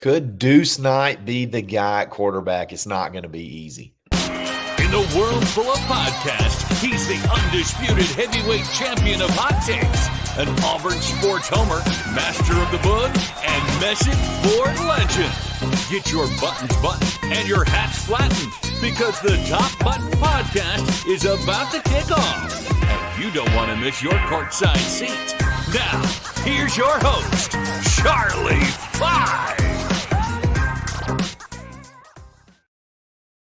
Could Deuce Knight be the guy at quarterback? It's not going to be easy. In a world full of podcasts, he's the undisputed heavyweight champion of hot takes, an Auburn sports homer, master of the book, and message board legend. Get your buttons buttoned and your hats flattened because the Top Button Podcast is about to kick off. And you don't want to miss your courtside seat. Now, here's your host, Charlie Five.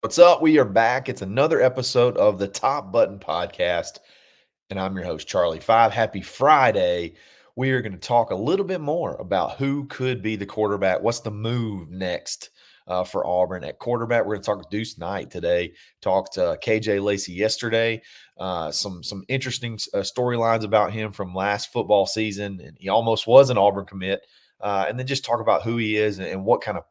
What's up? We are back. It's another episode of the Top Button Podcast, and I'm your host, Charlie Five. Happy Friday. We are going to talk a little bit more about who could be the quarterback. What's the move next for Auburn at quarterback? We're going to talk to Deuce Knight today. Talked to KJ Lacey yesterday. Some interesting storylines about him from last football season, and he almost was an Auburn commit. And then just talk about who he is and what kind of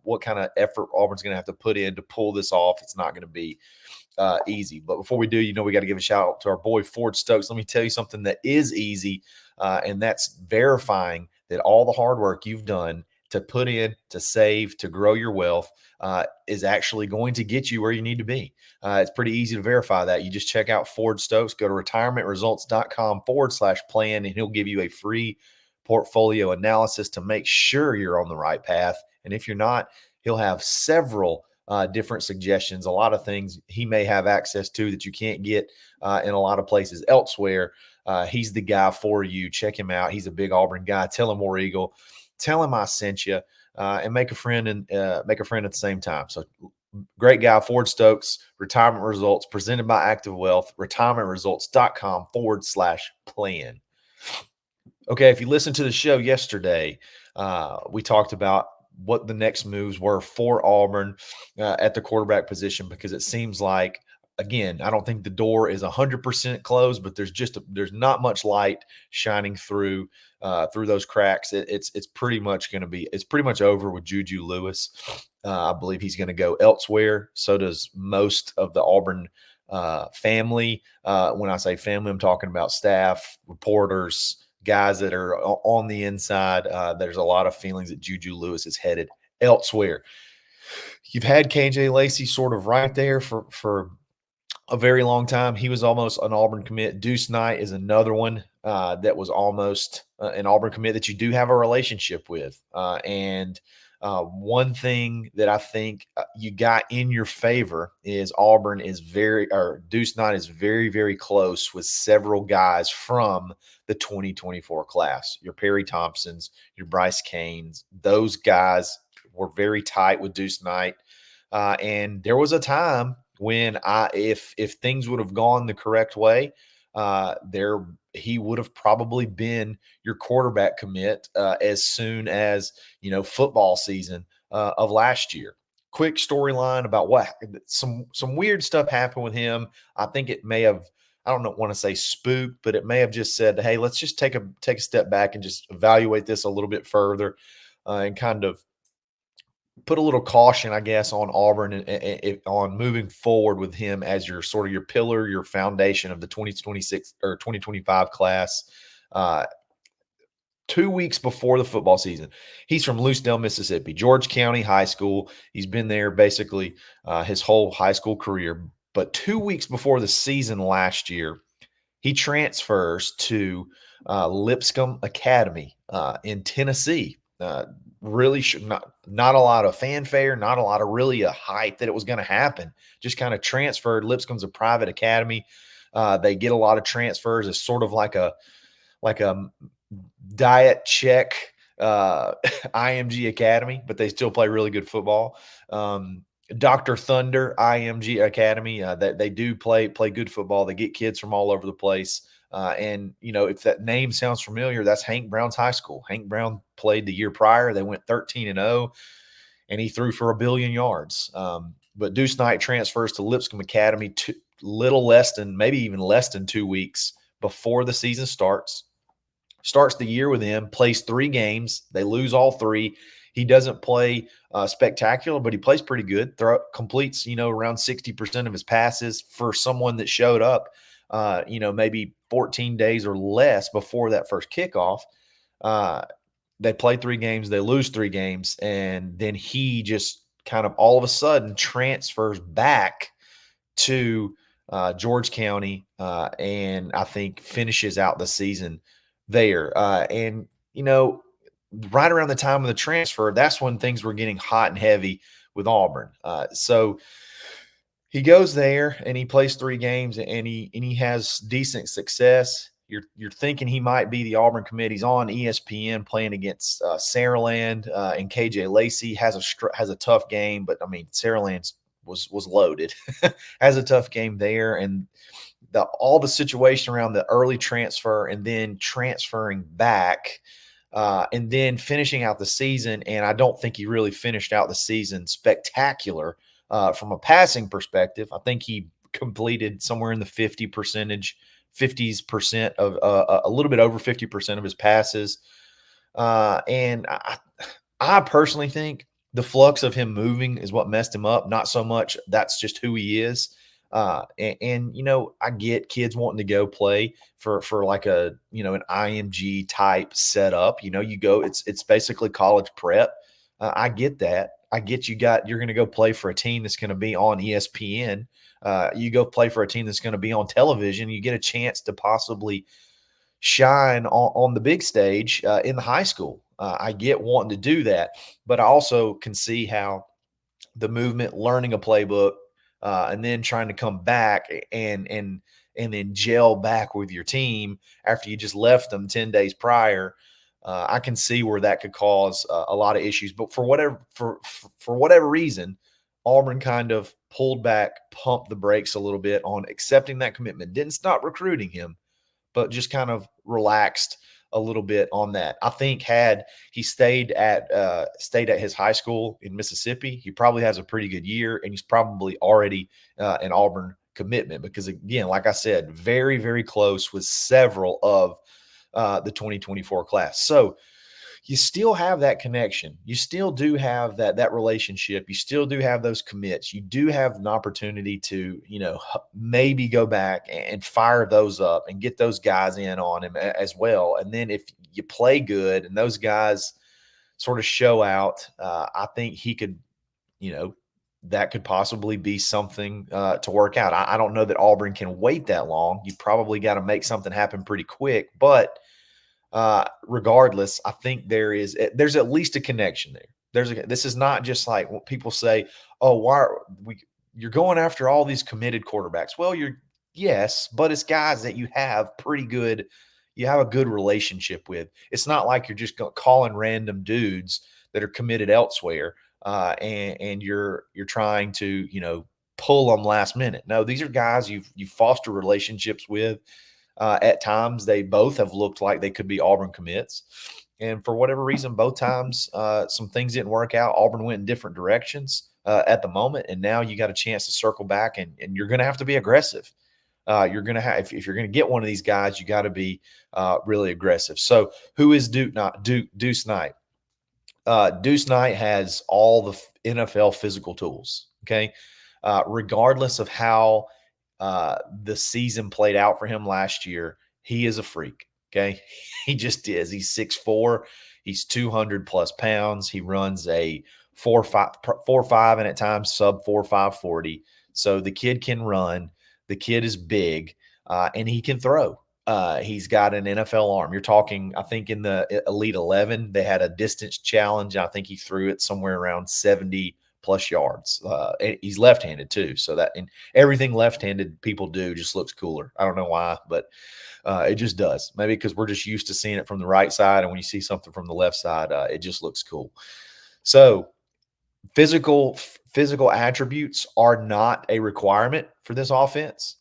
effort Auburn's going to have to put in to pull this off. It's not going to be easy. But before we do, we got to give a shout out to our boy Ford Stokes. Let me tell you something that is easy, and that's verifying that all the hard work you've done to put in, to save, to grow your wealth is actually going to get you where you need to be. It's pretty easy to verify that. You just check out Ford Stokes, go to retirementresults.com/plan, and he'll give you a free portfolio analysis to make sure you're on the right path. And if you're not, he'll have several different suggestions, a lot of things he may have access to that you can't get in a lot of places elsewhere. He's the guy for you. Check him out. He's a big Auburn guy. Tell him War Eagle. Tell him I sent you, and make a friend at the same time. So great guy, Ford Stokes, Retirement Results, presented by Active Wealth, retirementresults.com/plan. Okay, if you listened to the show yesterday, we talked about what the next moves were for Auburn at the quarterback position, because it seems like, again, I don't think the door is 100% closed, but there's not much light shining through those cracks. It's pretty much over with Juju Lewis. I believe he's going to go elsewhere. So does most of the Auburn family. When I say family, I'm talking about staff, reporters, guys that are on the inside. There's a lot of feelings that Juju Lewis is headed elsewhere. You've had KJ Lacey sort of right there for a very long time. He was almost an Auburn commit. Deuce Knight is another one that was almost an Auburn commit that you do have a relationship with. And one thing that I think you got in your favor is Deuce Knight is very, very close with several guys from the 2024 class. Your Perry Thompsons, your Bryce Canes, those guys were very tight with Deuce Knight. And there was a time when if things would have gone the correct way, he would have probably been your quarterback commit as soon as football season of last year. Quick storyline about some weird stuff happened with him. I think it may have, I don't want to say spooked, but it may have just said, hey, let's just take a step back and just evaluate this a little bit further and kind of put a little caution, I guess, on Auburn and on moving forward with him as your pillar, your foundation of the 2026 or 2025 class. 2 weeks before the football season, he's from Lucedale, Mississippi, George County High School. He's been there basically his whole high school career. But 2 weeks before the season last year, he transfers to Lipscomb Academy in Tennessee. Really should not a lot of fanfare, not a lot of really a hype that it was going to happen. Just kind of transferred. Lipscomb's a private academy. They get a lot of transfers. It's sort of like a diet check IMG Academy, but they still play really good football. Dr. Thunder IMG Academy, they do play good football. They get kids from all over the place. And if that name sounds familiar, that's Hank Brown's high school. Hank Brown played the year prior. They went 13-0, and he threw for 1 billion yards. But Deuce Knight transfers to Lipscomb Academy maybe even less than 2 weeks before the season starts. Starts the year with him, plays 3 games. They lose all 3. He doesn't play spectacular, but he plays pretty good. Completes, around 60% of his passes for someone that showed up, maybe 14 days or less before that first kickoff. they play 3 games, they lose 3 games, and then he just kind of all of a sudden transfers back to George County, and I think finishes out the season there. And right around the time of the transfer, that's when things were getting hot and heavy with Auburn. So he goes there and he plays 3 games and he has decent success. You're thinking he might be the Auburn commit. He's on ESPN playing against Saraland, and KJ Lacey has a tough game, but I mean Saraland was loaded, has a tough game there, and all the situation around the early transfer and then transferring back, and then finishing out the season. And I don't think he really finished out the season spectacular from a passing perspective. I think he completed somewhere in the 50s% of a little bit over 50% of his passes. And I personally think the flux of him moving is what messed him up. Not so much that's just who he is. I get kids wanting to go play for like an IMG type setup. You go, it's basically college prep. I get that. I get you're going to go play for a team that's going to be on ESPN. You go play for a team that's going to be on television. You get a chance to possibly shine on the big stage in the high school. I get wanting to do that, but I also can see how the movement, learning a playbook, and then trying to come back and then gel back with your team after you just left them 10 days prior. I can see where that could cause a lot of issues. But for whatever reason, Auburn kind of pulled back, pumped the brakes a little bit on accepting that commitment. Didn't stop recruiting him, but just kind of relaxed a little bit on that. I think had he stayed at his high school in Mississippi, he probably has a pretty good year, and he's probably already an Auburn commitment because, again, like I said, very, very close with several of the 2024 class. So you still have that connection. You still do have that relationship. You still do have those commits. You do have an opportunity to, maybe go back and fire those up and get those guys in on him as well. And then if you play good and those guys sort of show out, I think he could, that could possibly be something to work out. I don't know that Auburn can wait that long. You probably got to make something happen pretty quick, but regardless, I think there's at least a connection there. This is not just like what people say, oh, you're going after all these committed quarterbacks. Well, yes, but it's guys that you have a good relationship with. It's not like you're just calling random dudes that are committed elsewhere, and you're trying to, pull them last minute. No, these are guys you've fostered relationships with. At times, they both have looked like they could be Auburn commits. And for whatever reason, both times, some things didn't work out. Auburn went in different directions at the moment. And now you got a chance to circle back, and you're going to have to be aggressive. You're going to have, if you're going to get one of these guys, you got to be really aggressive. So who is Deuce Knight? Deuce Knight has all the NFL physical tools. Okay. Regardless of how the season played out for him last year, he is a freak. Okay. He just is. He's 6'4". He's 200 plus pounds. He runs a 4.5 and at times sub 4.5 40. So the kid can run. The kid is big, and he can throw. He's got an NFL arm. You're talking, I think in the Elite 11, they had a distance challenge. I think he threw it somewhere around 70 plus yards. He's left-handed too. So that, and everything left-handed people do just looks cooler. I don't know why, but it just does. Maybe because we're just used to seeing it from the right side. And when you see something from the left side, it just looks cool. So physical attributes are not a requirement for this offense.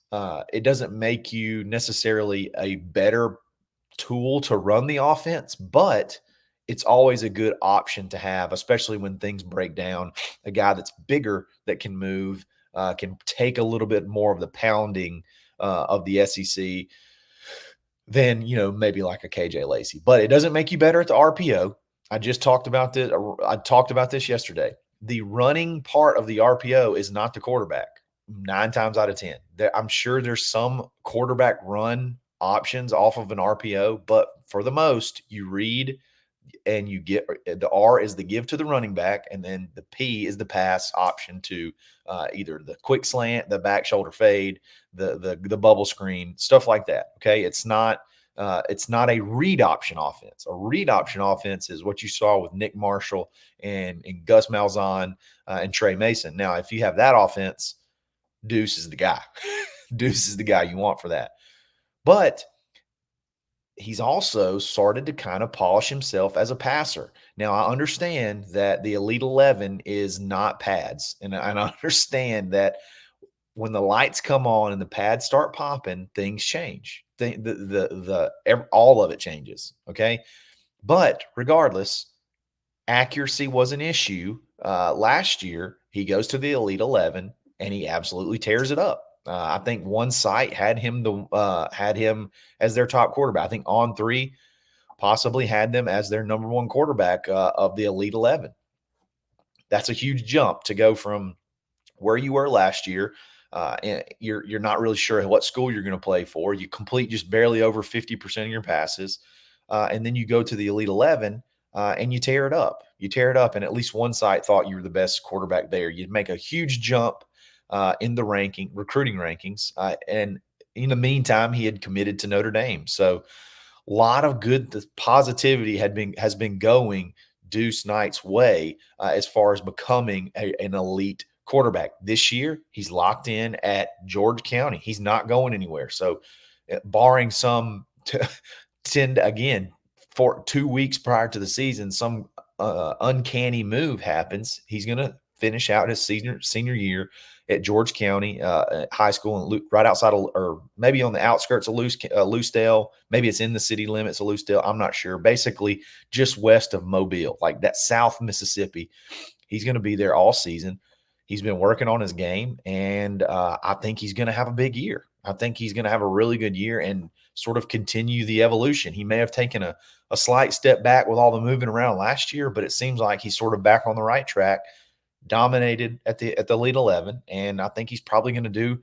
It doesn't make you necessarily a better tool to run the offense, but it's always a good option to have, especially when things break down. A guy that's bigger that can move, can take a little bit more of the pounding of the SEC than, maybe like a KJ Lacey. But it doesn't make you better at the RPO. I talked about this yesterday. The running part of the RPO is not the quarterback 9 times out of 10. I'm sure there's some quarterback run options off of an RPO, but for the most, you read, and you get the R is the give to the running back, and then the P is the pass option to either the quick slant, the back shoulder fade, the bubble screen, stuff like that. Okay, it's not a read option offense. A read option offense is what you saw with Nick Marshall and Gus Malzahn and Trey Mason. Now, if you have that offense, Deuce is the guy. Deuce is the guy you want for that. But he's also started to kind of polish himself as a passer. Now, I understand that the Elite 11 is not pads, and I understand that when the lights come on and the pads start popping, things change. All of it changes. Okay, but regardless, accuracy was an issue last year. He goes to the Elite 11 and he absolutely tears it up. I think one site had him as their top quarterback. I think On3 possibly had them as their number one quarterback of the Elite 11. That's a huge jump to go from where you were last year. And you're not really sure what school you're going to play for. You complete just barely over 50% of your passes, and then you go to the Elite 11 and you tear it up. You tear it up, and at least one site thought you were the best quarterback there. You'd make a huge jump in the recruiting rankings, and in the meantime, he had committed to Notre Dame. So, a lot of good positivity has been going Deuce Knight's way as far as becoming an elite quarterback. This year, he's locked in at George County. He's not going anywhere. So, barring some for 2 weeks prior to the season, some uncanny move happens, he's going to finish out his senior year at George County High School, and right outside of, or maybe on the outskirts of Lucedale. Maybe it's in the city limits of Lucedale. I'm not sure. Basically, just west of Mobile, like that South Mississippi. He's going to be there all season. He's been working on his game, and I think he's going to have a big year. I think he's going to have a really good year and sort of continue the evolution. He may have taken a slight step back with all the moving around last year, but it seems like he's sort of back on the right track, dominated at the Elite 11, and I think he's probably going to do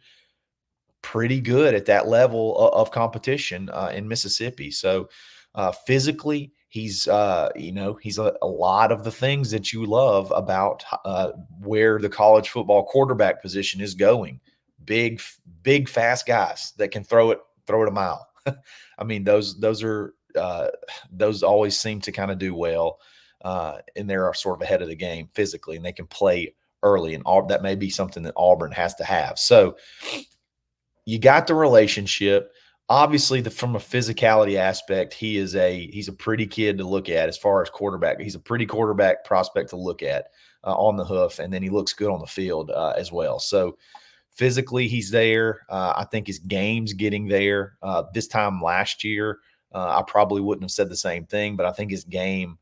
pretty good at that level of competition in Mississippi. So physically, he's he's a lot of the things that you love about where the college football quarterback position is going. Big, fast guys that can throw it a mile. I mean, those always seem to kind of do well, and they're sort of ahead of the game physically, and they can play early, and that may be something that Auburn has to have. So you got the relationship. Obviously, from a physicality aspect, he's a pretty kid to look at as far as quarterback. He's a pretty quarterback prospect to look at on the hoof, and then he looks good on the field as well. So physically, he's there. I think his game's getting there. This time last year, I probably wouldn't have said the same thing, but I think his game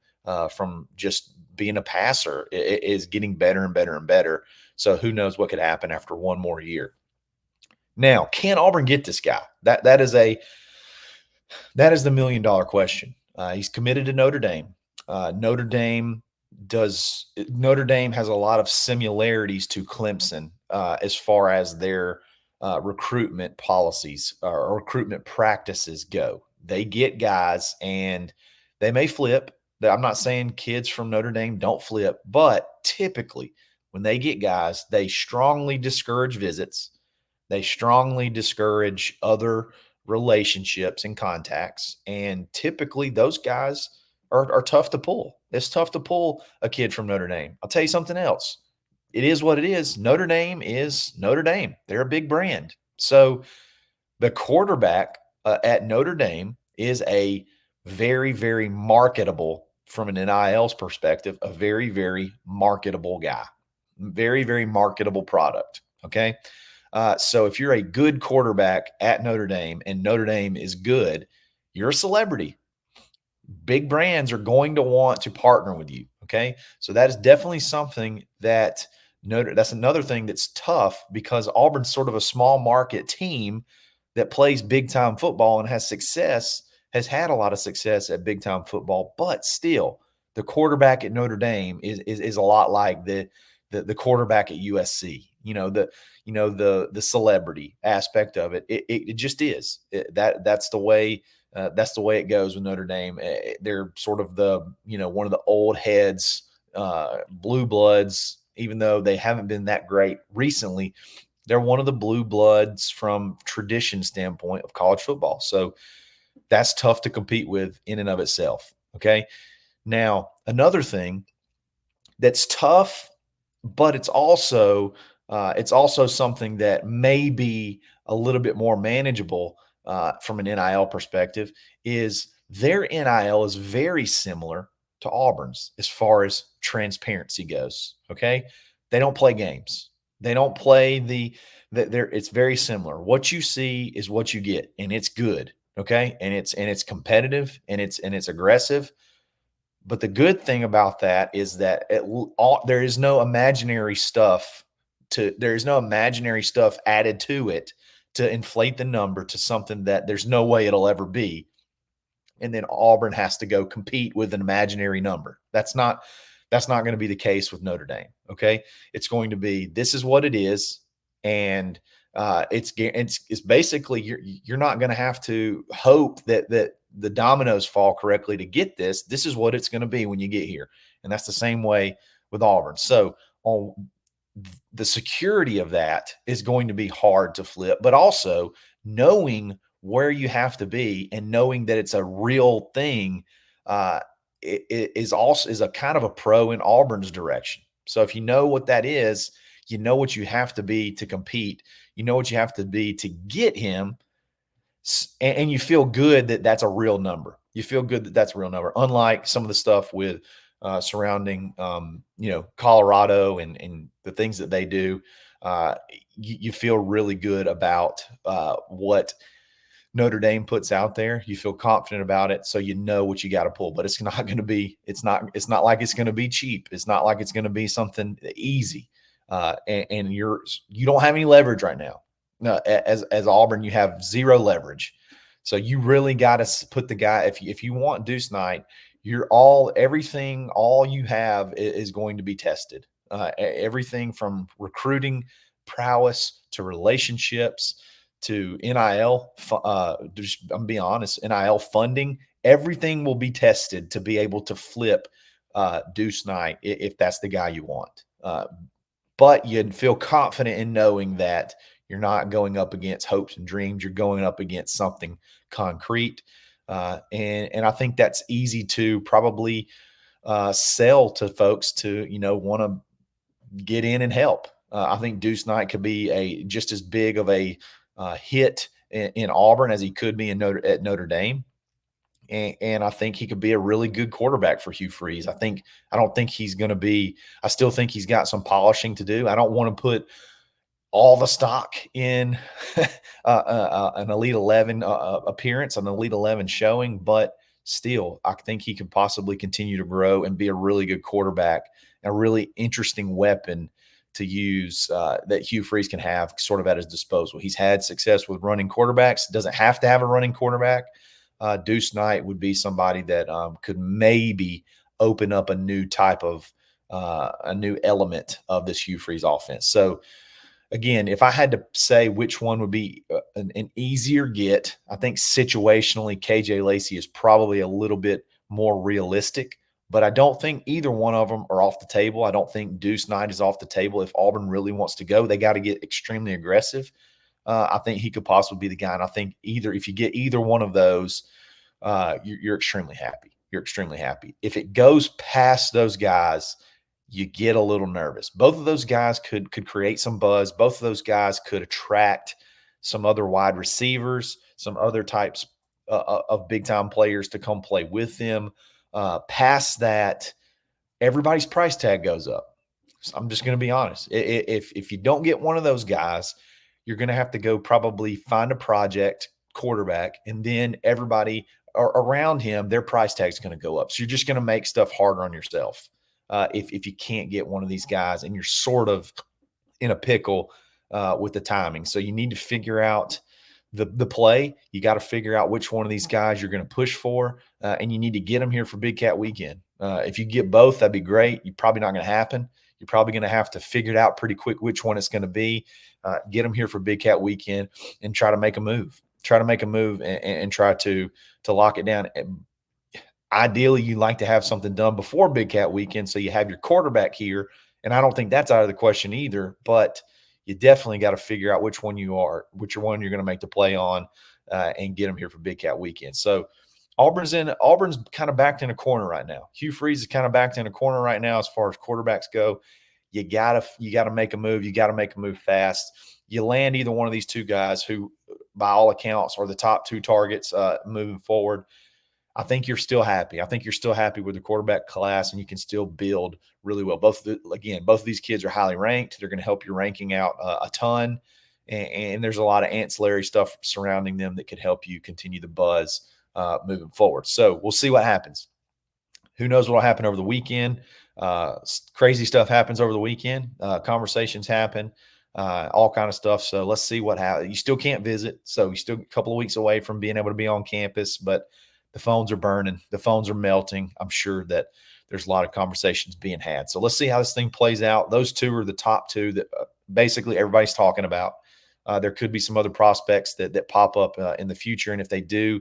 from just being a passer is getting better and better and better. So who knows what could happen after one more year. Now, can Auburn get this guy? That is the $1 million question. He's committed to Notre Dame. Notre Dame has a lot of similarities to Clemson as far as their recruitment policies or recruitment practices go. They get guys and they may flip. I'm not saying kids from Notre Dame don't flip, but typically when they get guys, they strongly discourage visits. They strongly discourage other relationships and contacts. And typically those guys are tough to pull. It's tough to pull a kid from Notre Dame. I'll tell you something else. It is what it is. Notre Dame is Notre Dame. They're a big brand. So the quarterback at Notre Dame is a very, very marketable, from an NIL's perspective, a very, very marketable guy. Very, very marketable product. Okay. So if you're a good quarterback at Notre Dame and Notre Dame is good, you're a celebrity. Big brands are going to want to partner with you. Okay. So that is definitely something that's another thing that's tough, because Auburn's sort of a small market team that plays big time football and has had a lot of success at big time football, but still the quarterback at Notre Dame is a lot like the quarterback at USC. The celebrity aspect of it. It just is. That's the way That's the way it goes with Notre Dame. They're sort of one of the old heads, blue bloods, even though they haven't been that great recently. They're one of the blue bloods from tradition standpoint of college football. So that's tough to compete with in and of itself. Okay. Now, another thing that's tough, but it's also something that may be a little bit more manageable from an NIL perspective. Is their NIL is very similar to Auburn's as far as transparency goes. Okay, they don't play games. They don't play it's very similar. What you see is what you get, and it's good. Okay, and it's competitive, and it's aggressive. But the good thing about that is that there is no imaginary stuff added to it to inflate the number to something that there's no way it'll ever be. And then Auburn has to go compete with an imaginary number. That's not going to be the case with Notre Dame. Okay, it's going to be, this is what it is, and it's basically, you're not going to have to hope that the dominoes fall correctly to get this. This is what it's going to be when you get here, and that's the same way with Auburn. So on the security of that is going to be hard to flip, but also knowing where you have to be and knowing that it's a real thing it is a kind of a pro in Auburn's direction. So if you know what that is, you know what you have to be to compete. You know what you have to be to get him, and you feel good that that's a real number. You feel good that that's a real number. Unlike some of the stuff with surrounding, Colorado and the things that they do, you feel really good about what Notre Dame puts out there. You feel confident about it, so you know what you got to pull. But it's not going to be. It's not like it's going to be cheap. It's not like it's going to be something easy. And you don't have any leverage right now. No, as Auburn, you have zero leverage. So you really got to put the guy. If you want Deuce Knight, everything you have is going to be tested. Everything from recruiting prowess to relationships to NIL. I'm being honest, NIL funding. Everything will be tested to be able to flip Deuce Knight if that's the guy you want. But you'd feel confident in knowing that you're not going up against hopes and dreams. You're going up against something concrete. And I think that's easy to probably sell to folks to, want to get in and help. I think Deuce Knight could be just as big of a hit in Auburn as he could be at Notre Dame. And I think he could be a really good quarterback for Hugh Freeze. I don't think he's going to be – I still think he's got some polishing to do. I don't want to put all the stock in an Elite 11 appearance, an Elite 11 showing, but still, I think he could possibly continue to grow and be a really good quarterback, a really interesting weapon to use that Hugh Freeze can have sort of at his disposal. He's had success with running quarterbacks. Doesn't have to have a running quarterback. Deuce Knight would be somebody that could maybe open up a new type of a new element of this Hugh Freeze offense. So again, if I had to say which one would be an easier get, I think situationally KJ Lacey is probably a little bit more realistic, but I don't think either one of them are off the table. I don't think Deuce Knight is off the table. If Auburn really wants to go, they got to get extremely aggressive. I think he could possibly be the guy. And I think if you get either one of those, you're extremely happy. You're extremely happy. If it goes past those guys, you get a little nervous. Both of those guys could create some buzz. Both of those guys could attract some other wide receivers, some other types of big-time players to come play with them. Past that, everybody's price tag goes up. So I'm just going to be honest. If you don't get one of those guys, you're going to have to go probably find a project quarterback, and then everybody around him, their price tag is going to go up. So you're just going to make stuff harder on yourself if you can't get one of these guys, and you're sort of in a pickle with the timing. So you need to figure out the play. You got to figure out which one of these guys you're going to push for, and you need to get them here for Big Cat Weekend. If you get both, that'd be great. You're probably not going to happen. You're probably going to have to figure it out pretty quick which one it's going to be. Get them here for Big Cat Weekend and try to make a move. try to make a move and try to lock it down. Ideally, you like to have something done before Big Cat Weekend, so you have your quarterback here. And I don't think that's out of the question either, but you definitely got to figure out which one you're going to make the play on and get them here for Big Cat Weekend. So Auburn's kind of backed in a corner right now. Hugh Freeze is kind of backed in a corner right now as far as quarterbacks go. You gotta make a move. You got to make a move fast. You land either one of these two guys who, by all accounts, are the top two targets moving forward. I think you're still happy. I think you're still happy with the quarterback class, and you can still build really well. Both of these kids are highly ranked. They're going to help your ranking out a ton, and there's a lot of ancillary stuff surrounding them that could help you continue the buzz moving forward. So we'll see what happens. Who knows what will happen over the weekend? Crazy stuff happens over the weekend. Conversations happen. All kind of stuff. So let's see what happens. You still can't visit, so you're still a couple of weeks away from being able to be on campus, but the phones are burning. The phones are melting. I'm sure that there's a lot of conversations being had. So let's see how this thing plays out. Those two are the top two that basically everybody's talking about. There could be some other prospects that pop up in the future, and if they do,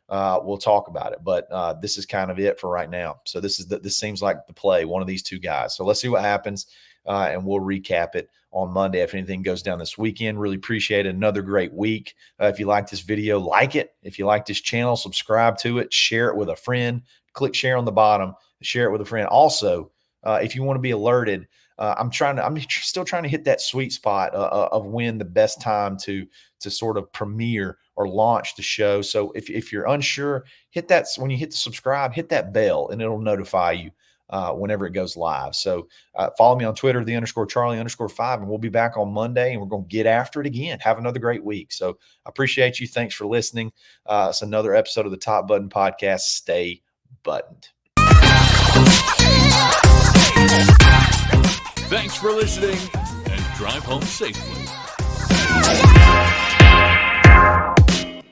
we'll talk about it. But this is kind of it for right now. So this seems like the play, one of these two guys. So let's see what happens, and we'll recap it on Monday if anything goes down this weekend. Really appreciate it. Another great week. If you like this video, like it. If you like this channel, subscribe to it. Share it with a friend. Click share on the bottom. Share it with a friend. Also, if you want to be alerted, I'm still trying to hit that sweet spot of when the best time to sort of premiere or launch the show. So if you're unsure, hit that. When you hit the subscribe, hit that bell, and it'll notify you whenever it goes live. So follow me on Twitter, _Charlie_5, and we'll be back on Monday, and we're going to get after it again. Have another great week. So I appreciate you. Thanks for listening. It's another episode of the Top Button Podcast. Stay buttoned. Thanks for listening, and drive home safely.